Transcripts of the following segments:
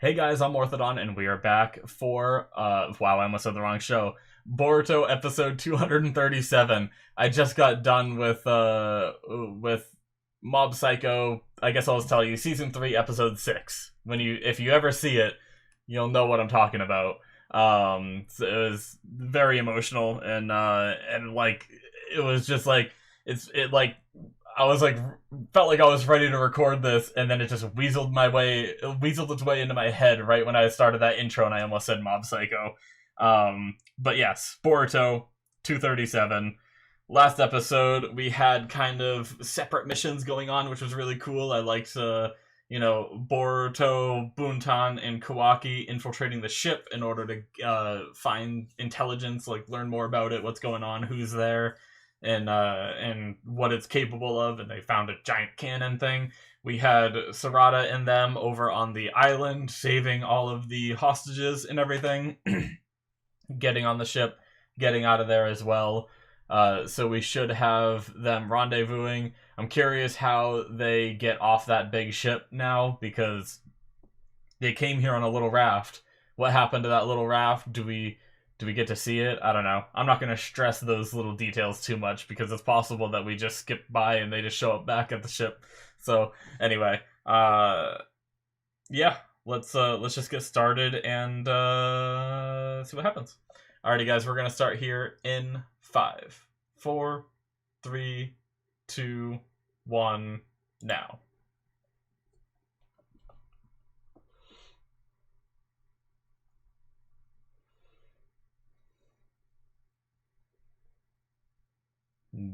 Hey guys, I'm Morthadon, and we are back for wow, I almost said the wrong show. Boruto episode 237. I just got done with Mob Psycho. I guess I'll just tell you, season 3, episode 6. If you ever see it, you'll know what I'm talking about. So it was very emotional, and like it was just like it like I was like felt like I was ready to record this, and then it just weaseled its way into my head right when I started that intro, and I almost said Mob Psycho. But yes, Boruto 237. Last episode we had kind of separate missions going on, which was really cool. I liked Boruto, Buntan, and Kawaki infiltrating the ship in order to find intelligence, like learn more about it, what's going on, who's there, and what it's capable of. And they found a giant cannon thing. We had Sarada and them over on the island, saving all of the hostages and everything, getting on the ship, getting out of there as well. So we should have them rendezvousing. I'm curious how they get off that big ship now, because they came here on a little raft. What happened to that little raft? Do we get to see it? I don't know. I'm not going to stress those little details too much, because it's possible that we just skip by and they just show up back at the ship. So anyway, yeah, let's just get started and see what happens. Alrighty, guys, we're gonna start here in 5, 4, 3, 2, 1, now.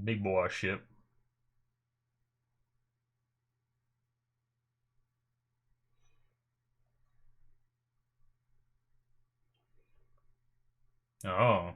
Big boy ship. Oh.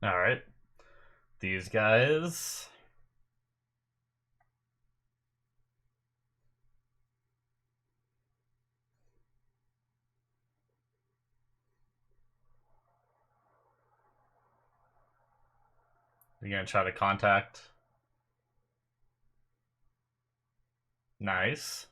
Alright. These guys. You're gonna try to contact. Nice.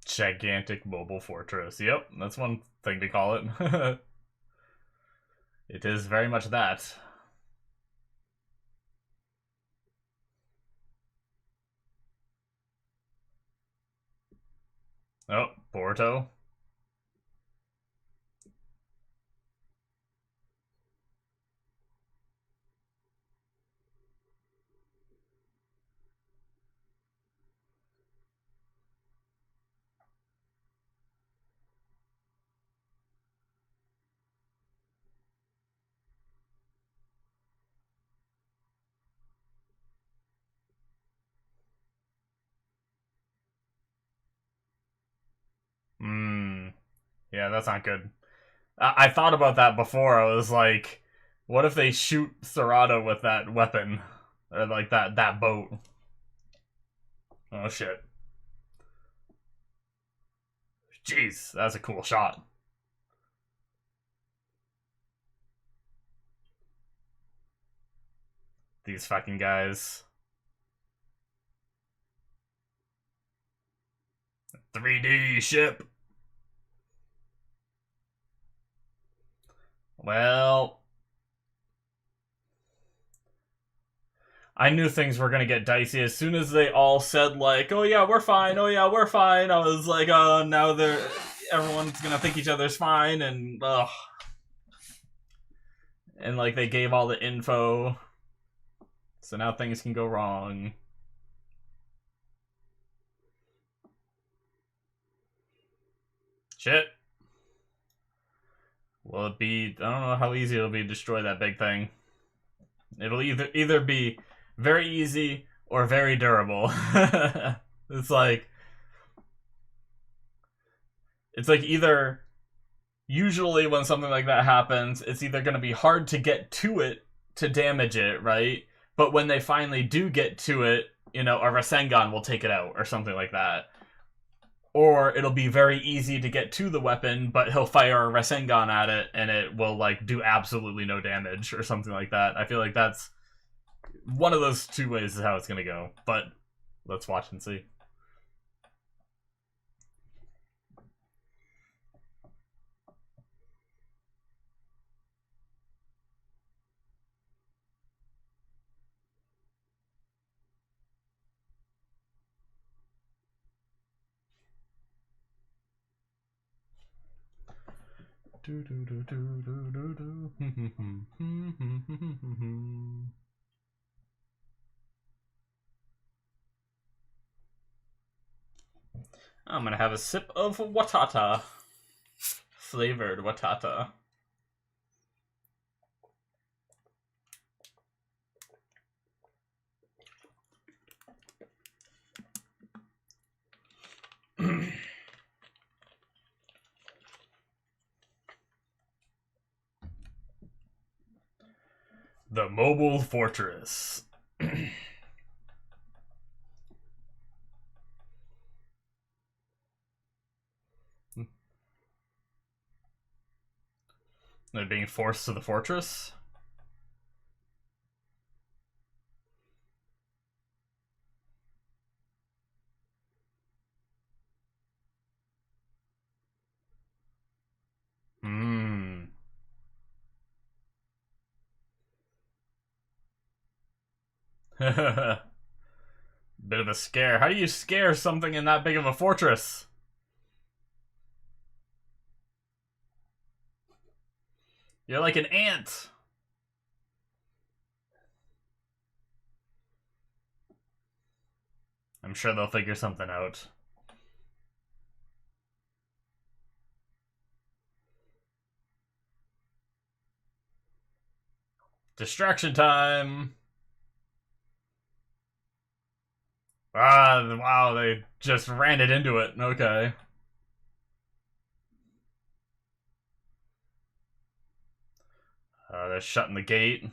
Gigantic mobile fortress. Yep, that's one thing to call it. It is very much that. Oh, Boruto. Hmm. Yeah, that's not good. I thought about that before. I was like, what if they shoot Sarada with that weapon? Or like that boat? Oh shit. Jeez, that's a cool shot. These fucking guys. 3D ship. Well, I knew things were gonna get dicey as soon as they all said like, "Oh yeah, we're fine. Oh yeah, we're fine." I was like, "Oh, now everyone's gonna think each other's fine," and like they gave all the info, so now things can go wrong. Shit. Will it be? I don't know how easy it'll be to destroy that big thing. It'll either be very easy or very durable. it's like it's like either usually when something like that happens, it's either going to be hard to get to it to damage it, right? But when they finally do get to it, you know, a Rasengan will take it out or something like that. Or it'll be very easy to get to the weapon, but he'll fire a Rasengan at it and it will like do absolutely no damage or something like that. I feel like that's one of those two ways is how it's gonna go. But let's watch and see. I'm gonna have a sip of watata. Flavored watata. The Mobile Fortress. They're being forced to the fortress? Hmm. Bit of a scare. How do you scare something in that big of a fortress? You're like an ant. I'm sure they'll figure something out. Distraction time. Ah, wow, they just ran it into it. Okay. They're shutting the gate.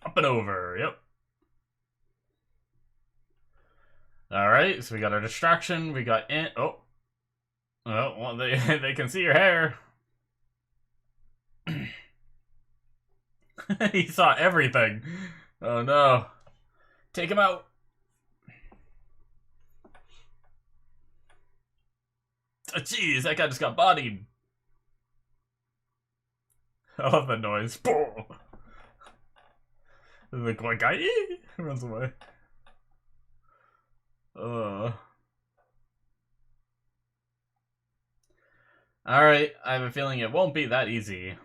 Up and over, yep. Alright, so we got our distraction, we got ant. Oh. Well, they can see your hair. He saw everything. Oh no. Take him out. Oh, jeez, that guy just got bodied. I love that noise. The guy runs away. Alright, I have a feeling it won't be that easy.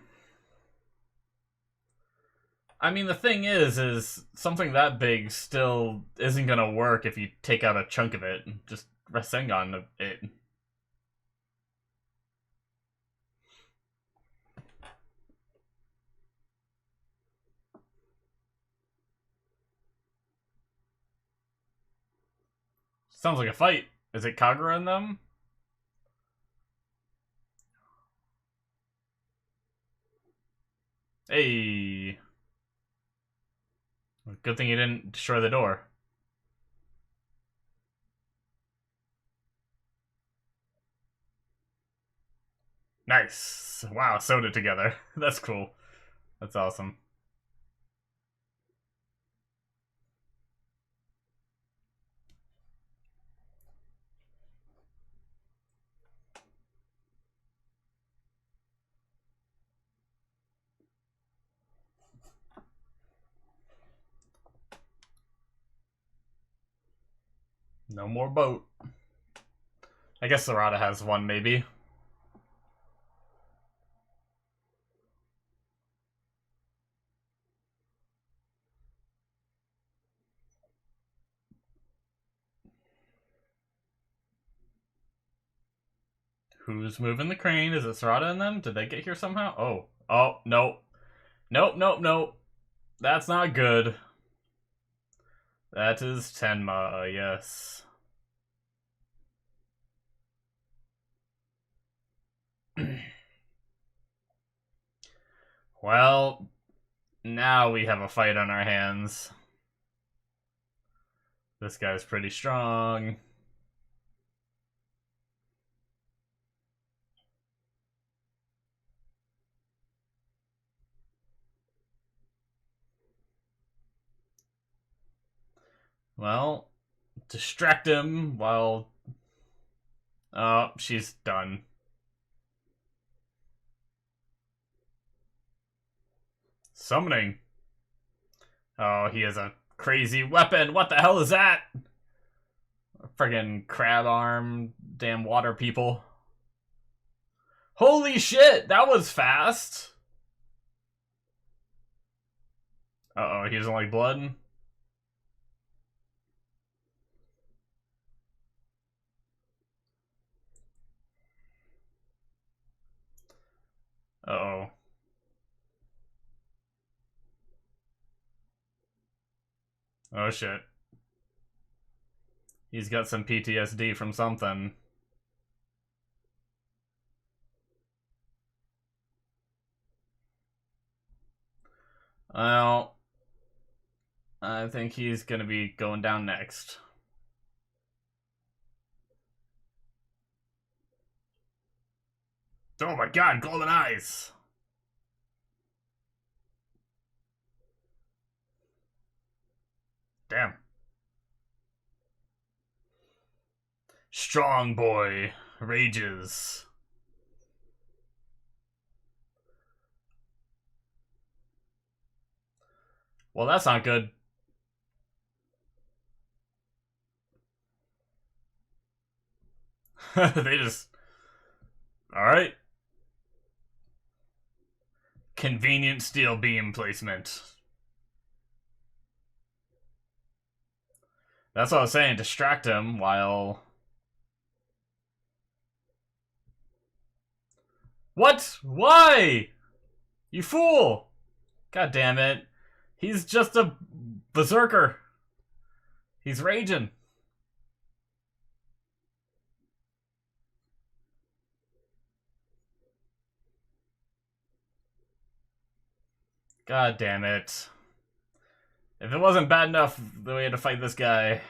I mean, the thing is something that big still isn't gonna work if you take out a chunk of it. Just Rasengan it. Sounds like a fight. Is it Kagura in them? Hey. Good thing you didn't destroy the door. Nice. Wow, sewed it together. That's cool. That's awesome. No more boat. I guess Sarada has one, maybe. Who's moving the crane? Is it Sarada and them? Did they get here somehow? Oh. Oh, no. Nope, nope, nope. That's not good. That is Tenma, yes. Well, now we have a fight on our hands. This guy's pretty strong. Well, distract him while... Oh, she's done. Summoning. Oh, he has a crazy weapon. What the hell is that? Friggin' crab arm, damn water people. Holy shit, that was fast. Uh-oh, he doesn't like blood? Uh-oh. Oh shit. He's got some PTSD from something. Well, I think he's gonna be going down next. Oh my god, glowing eyes! Damn. Strong boy rages. Well, that's not good. They just... Alright. Convenient steel beam placement. That's what I was saying, distract him while... What? Why? You fool! God damn it. He's just a berserker. He's raging. God damn it. If it wasn't bad enough that we had to fight this guy...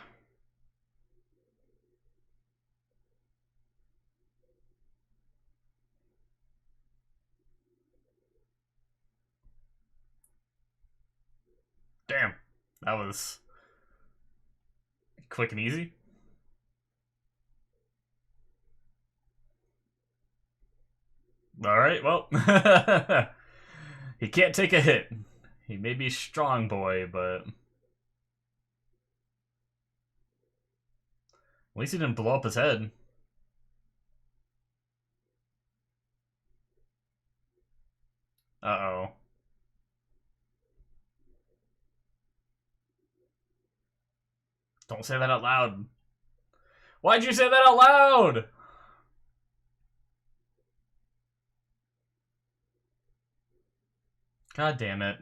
Damn. That was... quick and easy. Alright, well. He can't take a hit. He may be strong boy, but... At least he didn't blow up his head. Uh-oh. Don't say that out loud. Why'd you say that out loud? God damn it.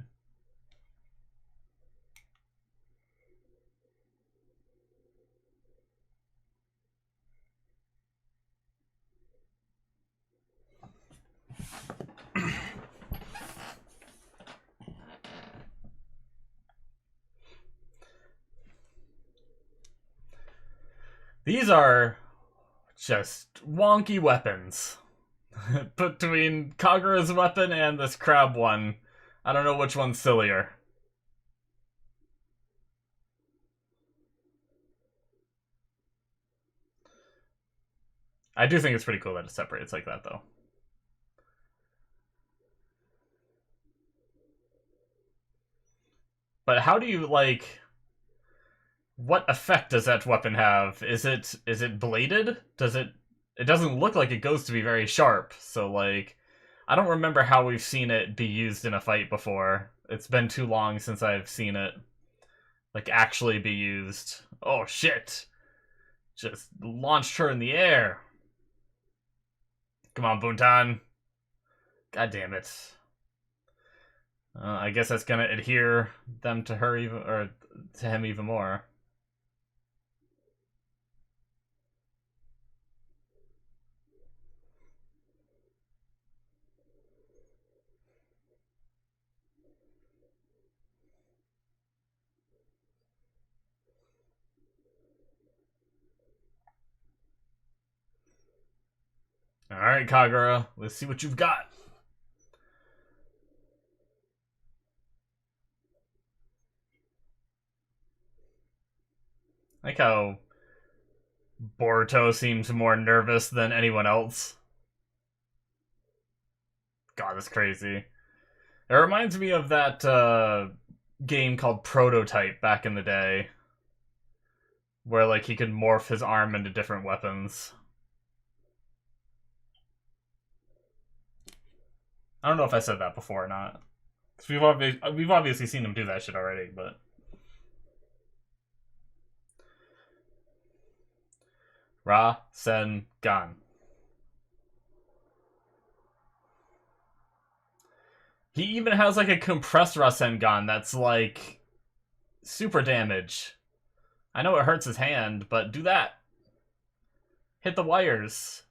These are just wonky weapons. Between Kagura's weapon and this crab one, I don't know which one's sillier. I do think it's pretty cool that it separates like that, though. But how do you, like... What effect does that weapon have? Is it bladed? It doesn't look like it goes to be very sharp, so like I don't remember how we've seen it be used in a fight before. It's been too long since I've seen it like actually be used. Oh shit. Just launched her in the air. Come on, Buntan. God damn it. I guess that's gonna adhere them to her even, or to him even more. Alright, Kagura, let's see what you've got. I like how Boruto seems more nervous than anyone else. God, that's crazy. It reminds me of that game called Prototype back in the day, where like he could morph his arm into different weapons. I don't know if I said that before or not. We've obviously seen him do that shit already, but Rasengan. He even has like a compressed Rasengan that's like super damage. I know it hurts his hand, but do that. Hit the wires.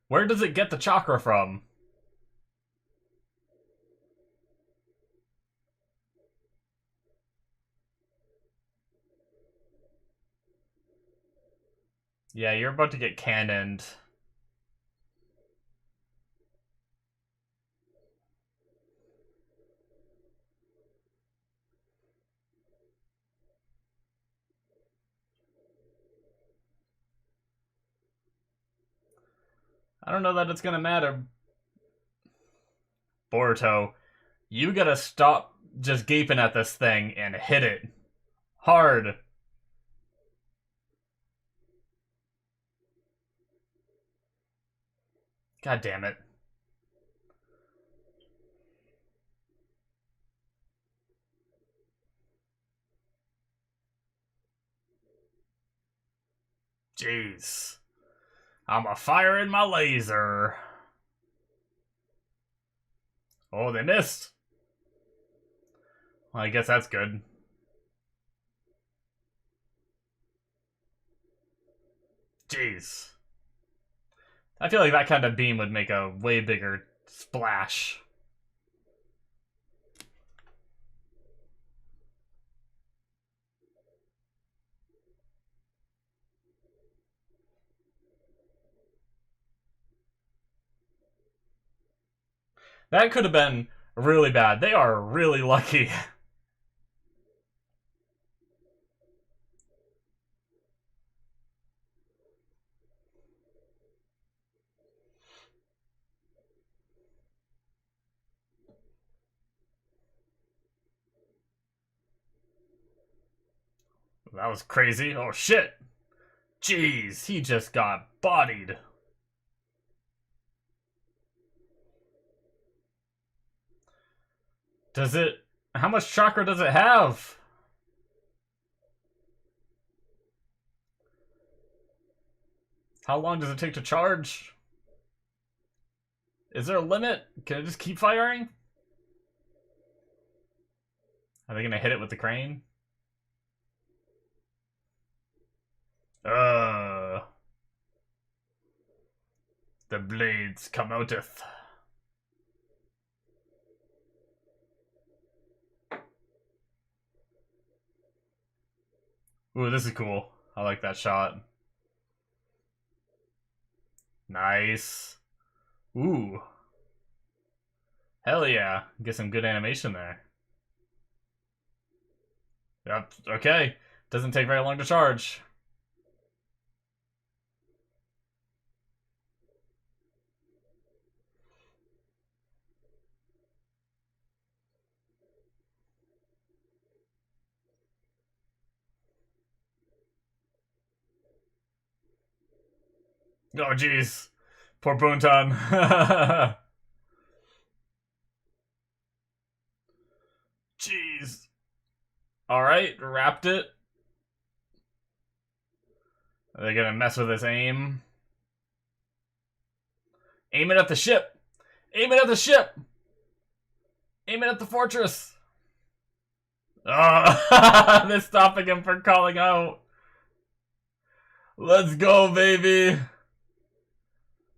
Where does it get the chakra from? Yeah, you're about to get cannoned. I don't know that it's gonna matter. Boruto, you gotta stop just gaping at this thing and hit it. Hard. God damn it. Jeez. I'm a firing my laser. Oh, they missed. Well, I guess that's good. Jeez. I feel like that kind of beam would make a way bigger splash. That could have been really bad. They are really lucky. That was crazy. Oh shit. Jeez, he just got bodied. Does it... How much chakra does it have? How long does it take to charge? Is there a limit? Can it just keep firing? Are they gonna hit it with the crane? The blades come outeth. Ooh, this is cool. I like that shot. Nice. Ooh. Hell yeah. Get some good animation there. Yep, okay. Doesn't take very long to charge. Oh, jeez. Poor Boonton. Jeez. Alright, wrapped it. Are they gonna mess with his aim? Aim it at the ship! Aim it at the ship! Aim it at the fortress! Oh, they're stopping him from calling out. Let's go, baby!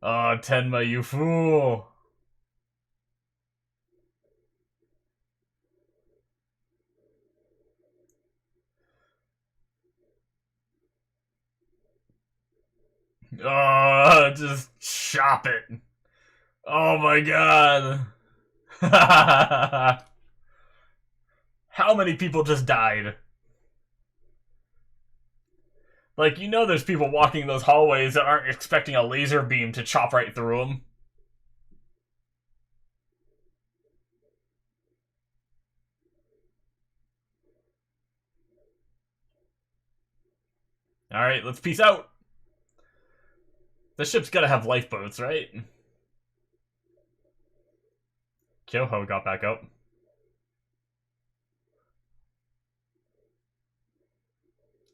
Oh, Tenma, you fool! Oh, just chop it. Oh my god. How many people just died? Like, you know there's people walking those hallways that aren't expecting a laser beam to chop right through them. Alright, let's peace out. The ship's gotta have lifeboats, right? Kyoho got back up.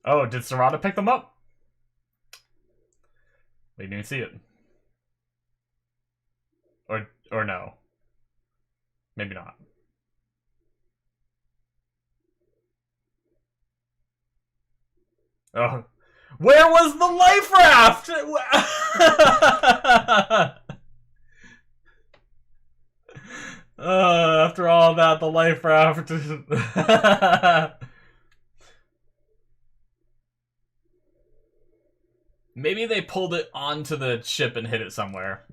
Oh, did Sarada pick them up? We didn't even see it. Or no. Maybe not. Oh. Where was the life raft? After all that, the life raft. Maybe they pulled it onto the ship and hid it somewhere.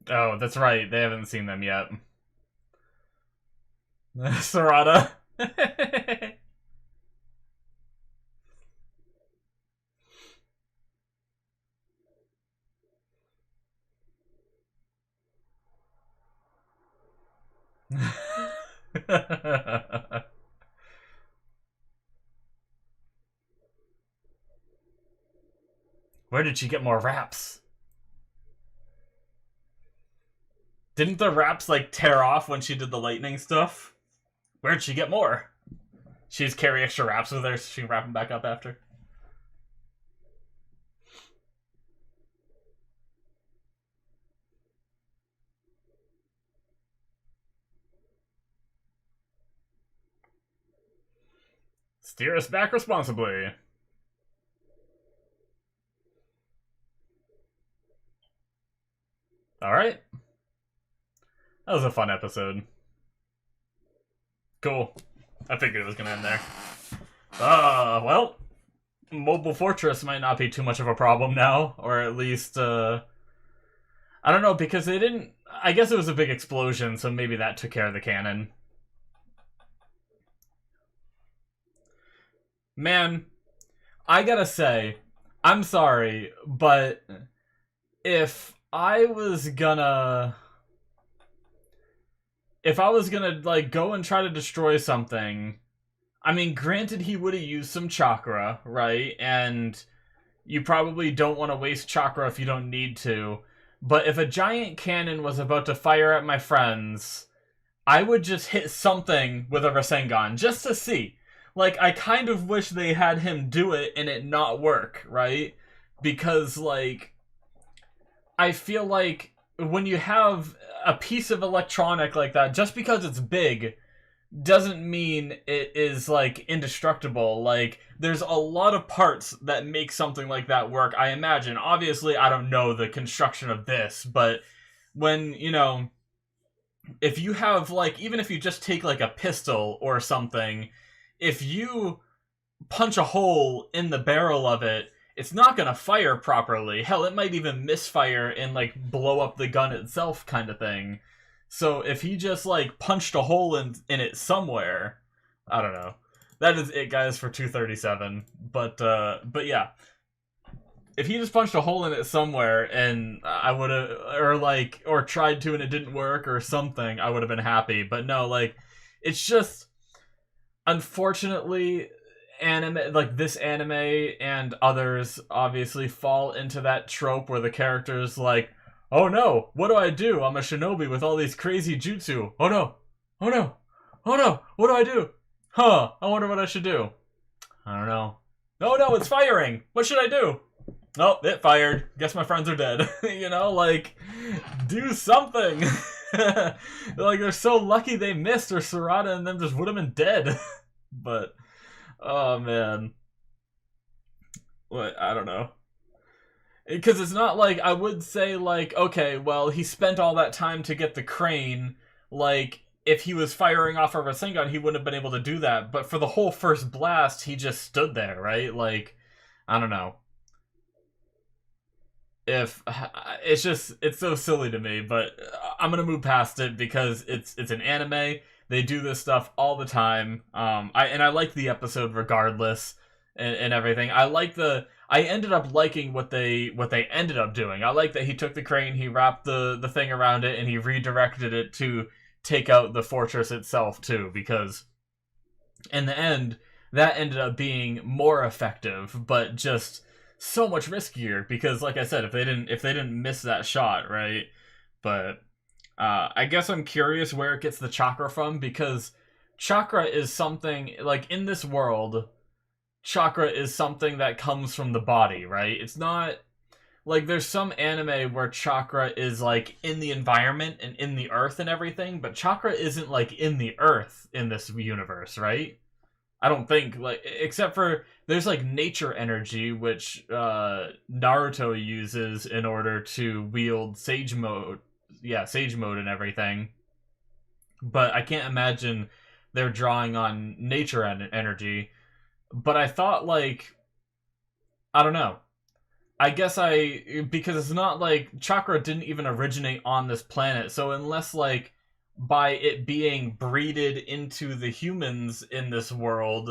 Oh, that's right. They haven't seen them yet. Sarada. Where did she get more wraps? Didn't the wraps, like, tear off when she did the lightning stuff? Where'd she get more? She just carry extra wraps with her so she can wrap them back up after. Steer us back responsibly. Alright. That was a fun episode. Cool. I figured it was gonna end there. Well, Mobile Fortress might not be too much of a problem now, or at least, I don't know, because they didn't... I guess it was a big explosion, so maybe that took care of the cannon. Man, I gotta say, I'm sorry, but if I was gonna, like, go and try to destroy something, I mean, granted he would have used some chakra, right? And you probably don't want to waste chakra if you don't need to. But if a giant cannon was about to fire at my friends, I would just hit something with a Rasengan, just to see. Like, I kind of wish they had him do it and it not work, right? Because, like, I feel like when you have a piece of electronic like that, just because it's big doesn't mean it is, like, indestructible. Like, there's a lot of parts that make something like that work, I imagine. Obviously, I don't know the construction of this, but when, you know, if you have, like, even if you just take, like, a pistol or something, if you punch a hole in the barrel of it, it's not gonna fire properly. Hell, it might even misfire and like blow up the gun itself, kind of thing. So if he just like punched a hole in it somewhere, I don't know. That is it, guys, for 237. But yeah, if he just punched a hole in it somewhere and I would have, or tried to and it didn't work or something, I would have been happy. But no, like, it's just, unfortunately, anime, like this anime and others obviously fall into that trope where the character's like, oh no, what do I do? I'm a shinobi with all these crazy jutsu. Oh no, oh no, oh no, what do I do? Huh, I wonder what I should do. I don't know. Oh no, it's firing. What should I do? Oh, it fired. Guess my friends are dead. You know, like, do something. Like, they're so lucky they missed, or Sarada and them just would have been dead. But, oh man. What? I don't know. Because it's not like, I would say, like, okay, well, he spent all that time to get the crane. Like, if he was firing off a Rasengan, he wouldn't have been able to do that. But for the whole first blast, he just stood there, right? Like, I don't know. If it's so silly to me, but I'm gonna move past it because it's an anime. They do this stuff all the time. I like the episode regardless and everything. I ended up liking what they ended up doing. I like that he took the crane, he wrapped the thing around it, and he redirected it to take out the fortress itself too, because in the end that ended up being more effective, but just so much riskier because, like I said, if they didn't miss that shot, right? But I guess I'm curious where it gets the chakra from, because chakra is something, like, in this world, chakra is something that comes from the body, right? It's not like, there's some anime where chakra is like in the environment and in the earth and everything, but chakra isn't like in the earth in this universe, right? I don't think, like, except for there's like nature energy, which Naruto uses in order to wield sage mode. Yeah, sage mode and everything. But I can't imagine they're drawing on nature energy. But I thought, like, I don't know. I guess because it's not like chakra didn't even originate on this planet. So unless, like, by it being breeded into the humans in this world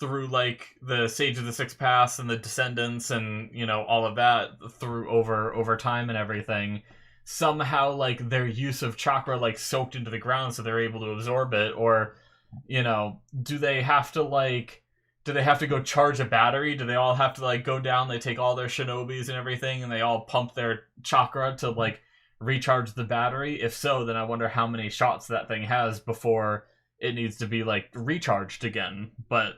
through, like, the Sage of the Six Paths and the Descendants and, you know, all of that through over time and everything, somehow, like, their use of chakra, like, soaked into the ground so they're able to absorb it, or, you know, do they have to go charge a battery? Do they all have to, like, go down, they take all their shinobis and everything, and they all pump their chakra to, like, recharge the battery? If so, then I wonder how many shots that thing has before it needs to be, like, recharged again. But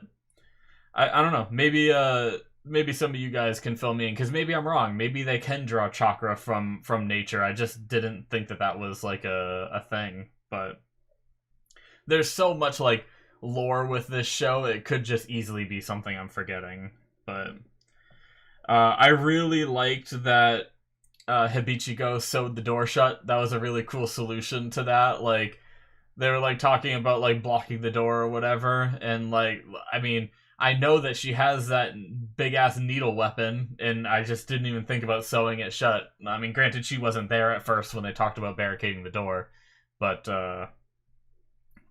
I don't know. Maybe some of you guys can fill me in, because maybe I'm wrong. Maybe they can draw chakra from nature. I just didn't think that was, like, a thing. But there's so much, like, lore with this show, it could just easily be something I'm forgetting. But I really liked that Hibichigo sewed the door shut. That was a really cool solution to that. Like, they were, like, talking about, like, blocking the door or whatever, and, like, I mean, I know that she has that big-ass needle weapon, and I just didn't even think about sewing it shut. I mean, granted, she wasn't there at first when they talked about barricading the door, but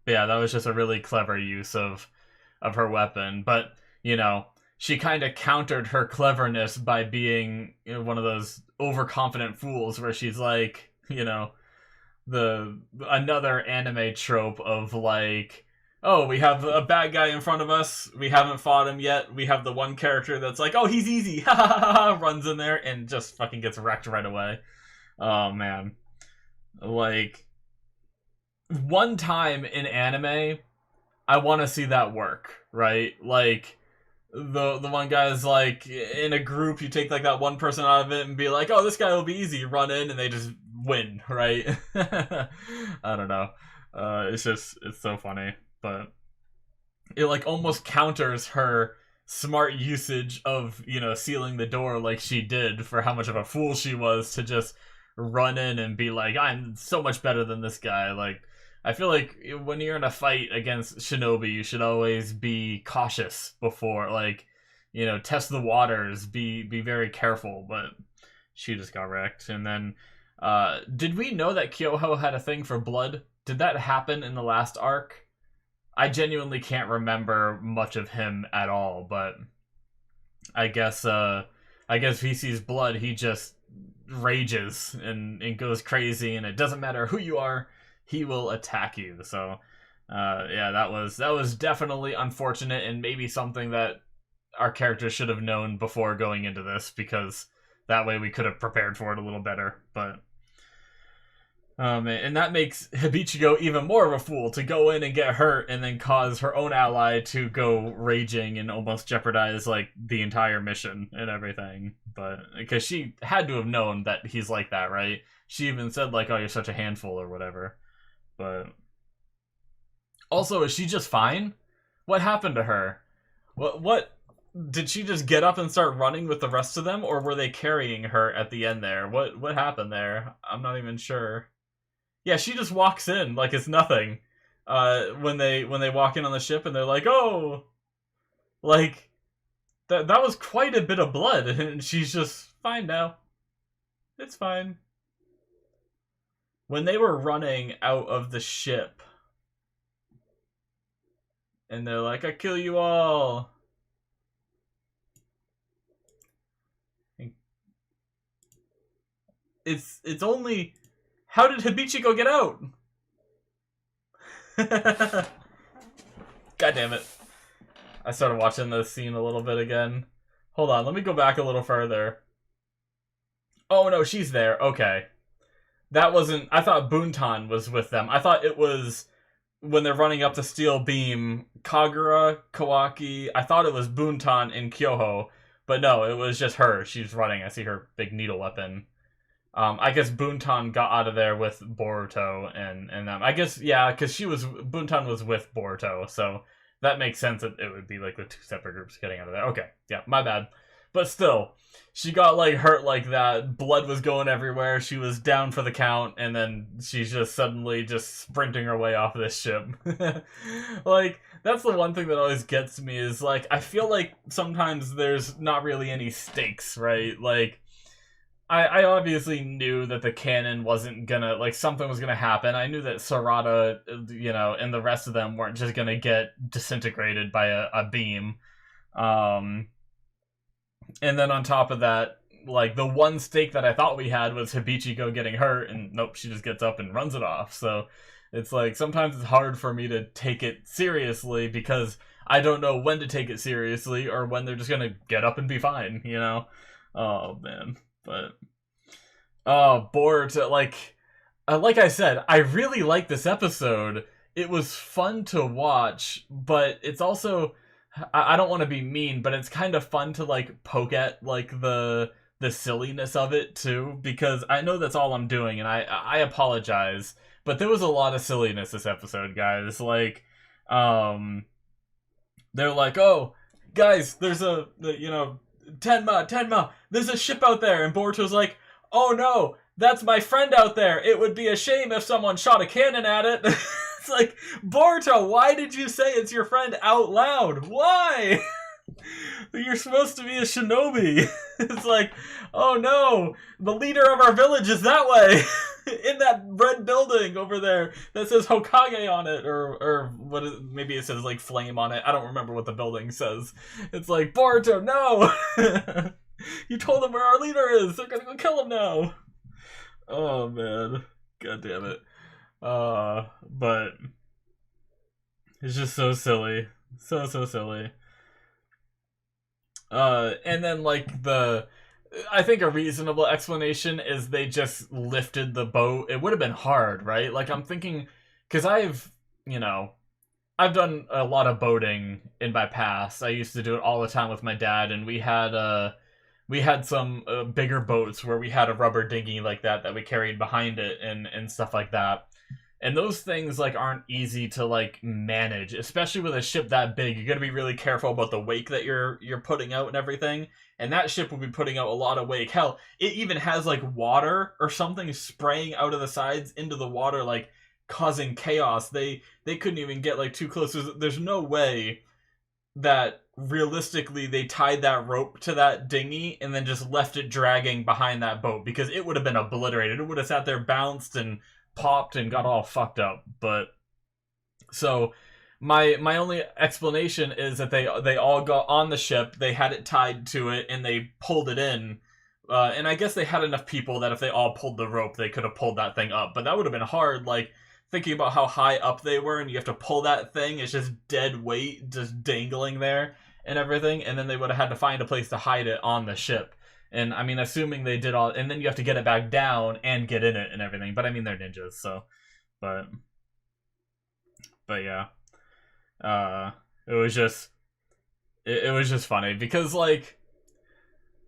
yeah, that was just a really clever use of her weapon. But, you know, she kind of countered her cleverness by being, you know, one of those overconfident fools where she's like, you know, another anime trope of, like, oh, we have a bad guy in front of us, we haven't fought him yet, we have the one character that's like, oh, he's easy, ha ha ha ha, runs in there and just fucking gets wrecked right away. Oh, man. Like, one time in anime, I want to see that work, right? Like, the one guy's, like, in a group, you take, like, that one person out of it and be like, oh, this guy will be easy, you run in, and they just win, right? I don't know. It's so funny. But it, like, almost counters her smart usage of, you know, sealing the door like she did, for how much of a fool she was to just run in and be like, I'm so much better than this guy. Like, I feel like when you're in a fight against shinobi, you should always be cautious before, like, test the waters, be very careful. But she just got wrecked. And then, did we know that Kyoho had a thing for blood? Did that happen in the last arc? I genuinely can't remember much of him at all, but I guess if he sees blood, he just rages and goes crazy, and it doesn't matter who you are, he will attack you. So yeah, that was definitely unfortunate, and maybe something that our characters should have known before going into this, because that way we could have prepared for it a little better. But and that makes Hibichigo even more of a fool to go in and get hurt and then cause her own ally to go raging and almost jeopardize like the entire mission and everything. But because she had to have known that he's like that, right? She even said like, "Oh, you're such a handful" or whatever. But also, is she just fine? What happened to her? What did she just get up and start running with the rest of them, or were they carrying her at the end there? What happened there? I'm not even sure. Yeah, she just walks in like it's nothing. When they walk in on the ship and they're like, "Oh," like that was quite a bit of blood, and she's just fine now. It's fine. When they were running out of the ship, and they're like, "I kill you all." It's only. How did Hibichigo get out? God damn it. I started watching this scene a little bit again. Hold on, let me go back a little further. Oh no, she's there. Okay. That wasn't... I thought Buntan was with them. I thought it was when they're running up the steel beam, Kagura, Kawaki. I thought it was Buntan and Kyoho. But no, it was just her. She's running. I see her big needle weapon. I guess Buntan got out of there with Boruto and them. I guess, yeah, because Buntan was with Boruto, so that makes sense that it would be like the two separate groups getting out of there. Okay, yeah, my bad. But still, she got like hurt like that. Blood was going everywhere. She was down for the count, and then she's just suddenly just sprinting her way off this ship. Like, that's the one thing that always gets me is like, I feel like sometimes there's not really any stakes, right? Like, I obviously knew that the canon wasn't gonna, like, something was gonna happen. I knew that Sarada, and the rest of them weren't just gonna get disintegrated by a beam. And then on top of that, like, the one stake that I thought we had was Hibichigo getting hurt, and nope, she just gets up and runs it off. So it's like, sometimes it's hard for me to take it seriously because I don't know when to take it seriously or when they're just gonna get up and be fine, Oh, man. But Boruto, like I said, I really like this episode. It was fun to watch, but it's also, I don't want to be mean, but it's kind of fun to like poke at like the silliness of it too, because I know that's all I'm doing, and I apologize, but there was a lot of silliness this episode, guys. Like, they're like, "Oh, guys, there's Tenma, there's a ship out there," and Boruto's like, "Oh no, that's my friend out there. It would be a shame if someone shot a cannon at it." It's like, Boruto, why did you say it's your friend out loud? Why? You're supposed to be a shinobi. It's like, oh no, the leader of our village is that way. In that red building over there that says Hokage on it, or what is, maybe it says like flame on it. I don't remember what the building says. It's like, Boruto, no! You told them where our leader is. They're gonna go kill him now. Oh man, god damn it. But it's just so silly, so silly. And then like I think a reasonable explanation is they just lifted the boat. It would have been hard, right? Like, I'm thinking, because I've done a lot of boating in my past. I used to do it all the time with my dad, and we had some bigger boats where we had a rubber dinghy like that we carried behind it and stuff like that. And those things like aren't easy to like manage, especially with a ship that big. You got to be really careful about the wake that you're putting out and everything. And that ship will be putting out a lot of wake. Hell, it even has like water or something spraying out of the sides into the water, like causing chaos. They couldn't even get like too close. There's no way that realistically they tied that rope to that dinghy and then just left it dragging behind that boat, because it would have been obliterated. It would have sat there, bounced and popped and got all fucked up. But so my only explanation is that they all got on the ship, they had it tied to it, and they pulled it in. And I guess they had enough people that if they all pulled the rope, they could have pulled that thing up. But that would have been hard, like, thinking about how high up they were, and you have to pull that thing. It's just dead weight, just dangling there and everything. And then they would have had to find a place to hide it on the ship. And, I mean, assuming they did all... And then you have to get it back down and get in it and everything. But, I mean, they're ninjas, so... But yeah. It was just... It was just funny, because, like...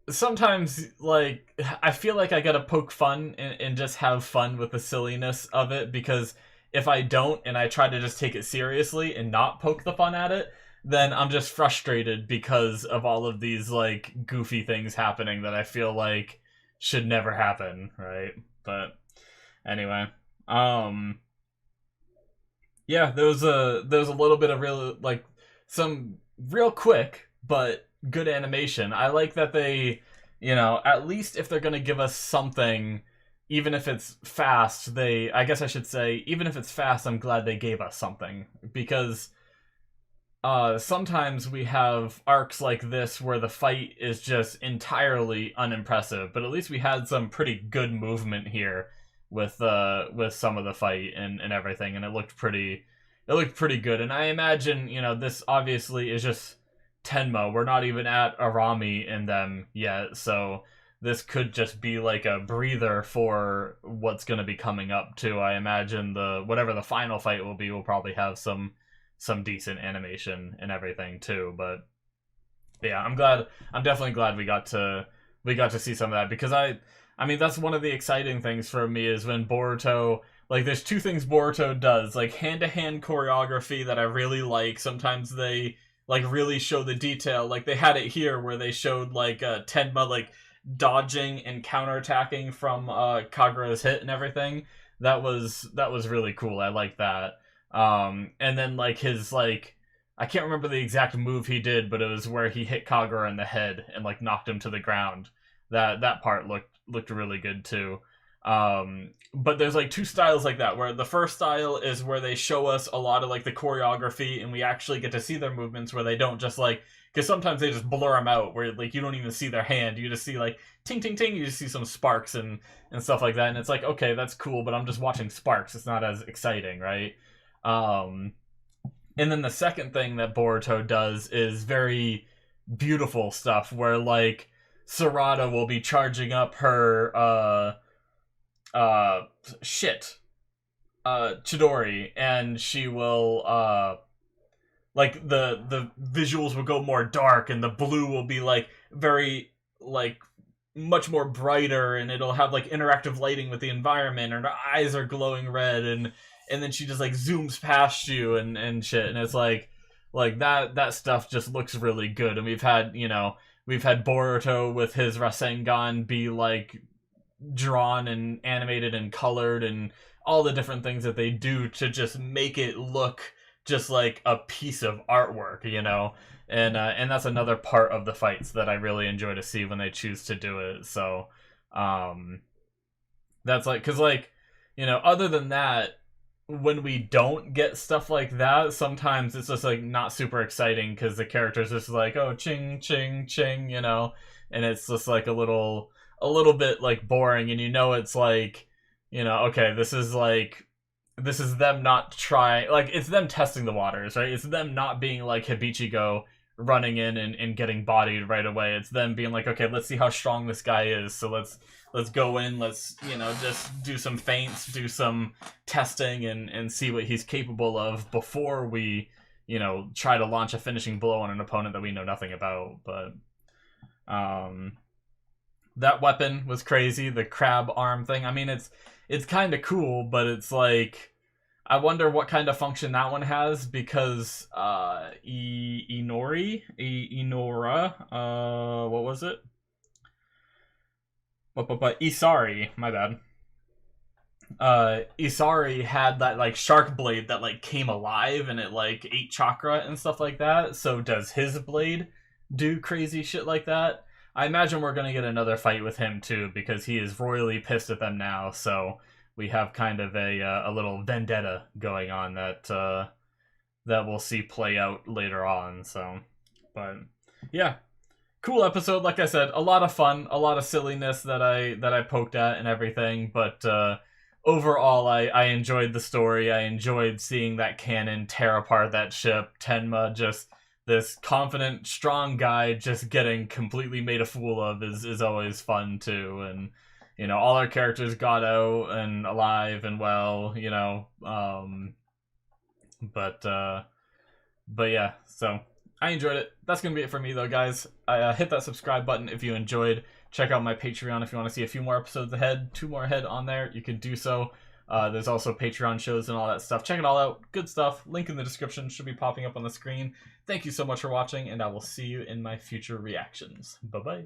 Sometimes, like, I feel like I gotta poke fun and just have fun with the silliness of it, because if I don't and I try to just take it seriously and not poke the fun at it, then I'm just frustrated because of all of these, like, goofy things happening that I feel like should never happen, right? But anyway, yeah, there was a little bit of real, like, some real quick but good animation. I like that they, you know, at least if they're gonna give us something, even if it's fast, I guess I should say, even if it's fast, I'm glad they gave us something, because sometimes we have arcs like this where the fight is just entirely unimpressive, but at least we had some pretty good movement here with some of the fight and everything, and it looked pretty good. And I imagine, you know, this obviously is just Tenma. We're not even at Arami in them yet, so this could just be like a breather for what's going to be coming up too. I imagine whatever the final fight will be will probably have some decent animation and everything too. But yeah, I'm definitely glad we got to see some of that, because I mean, that's one of the exciting things for me, is when Boruto, like, there's two things Boruto does, like hand-to-hand choreography that I really like. Sometimes they, like, really show the detail. Like, they had it here where they showed, like, Tenma, like, dodging and counterattacking from Kagura's hit and everything. That was really cool. I like that. And then, like, his, like, I can't remember the exact move he did, but it was where he hit Kagura in the head and, like, knocked him to the ground. That part looked really good too. But there's, like, two styles like that, where the first style is where they show us a lot of, like, the choreography, and we actually get to see their movements, where they don't just, like, because sometimes they just blur them out, where, like, you don't even see their hand, you just see, like, ting ting ting, you just see some sparks and stuff like that, and it's like, okay, that's cool, but I'm just watching sparks, it's not as exciting, right? And then the second thing that Boruto does is very beautiful stuff, where, like, Sarada will be charging up her Chidori, and she will like, the visuals will go more dark, and the blue will be, like, very, like, much more brighter, and it'll have, like, interactive lighting with the environment, and her eyes are glowing red, and then she just, like, zooms past you and shit, and it's like that stuff just looks really good. And we've had Boruto with his Rasengan be, like, drawn and animated and colored, and all the different things that they do to just make it look just like a piece of artwork, you know? And that's another part of the fights that I really enjoy to see when they choose to do it. So that's, like, because, like, you know, other than that, when we don't get stuff like that, sometimes it's just, like, not super exciting, because the character's just like, oh, ching ching ching, you know, and it's just, like, a little bit, like, boring, and, you know, it's like, you know, okay, this is them not trying, like, it's them testing the waters, right? It's them not being like Hibichigo, running in and getting bodied right away. It's them being like, okay, let's see how strong this guy is, so let's go in, let's, you know, just do some feints, do some testing, and see what he's capable of before we, you know, try to launch a finishing blow on an opponent that we know nothing about. But that weapon was crazy, the crab arm thing. I mean, it's kind of cool, but it's like, I wonder what kind of function that one has, because Inora, what was it? But Isari, my bad. Isari had that like shark blade that like came alive and it like ate chakra and stuff like that. So does his blade do crazy shit like that? I imagine we're gonna get another fight with him too because he is royally pissed at them now. So we have kind of a little vendetta going on that we'll see play out later on. So, but yeah, cool episode. Like I said, a lot of fun, a lot of silliness that I poked at and everything. But overall, I enjoyed the story. I enjoyed seeing that cannon tear apart that ship. Tenma just this confident, strong guy just getting completely made a fool of is always fun too. And all our characters got out and alive and well. But yeah, so I enjoyed it. That's gonna be it for me though, guys. Hit that subscribe button if you enjoyed. Check out my Patreon if you want to see a few more episodes ahead, 2 more ahead on there. You can do so. There's also Patreon shows and all that stuff. Check it all out. Good stuff. Link in the description should be popping up on the screen. Thank you so much for watching, and I will see you in my future reactions. Bye bye.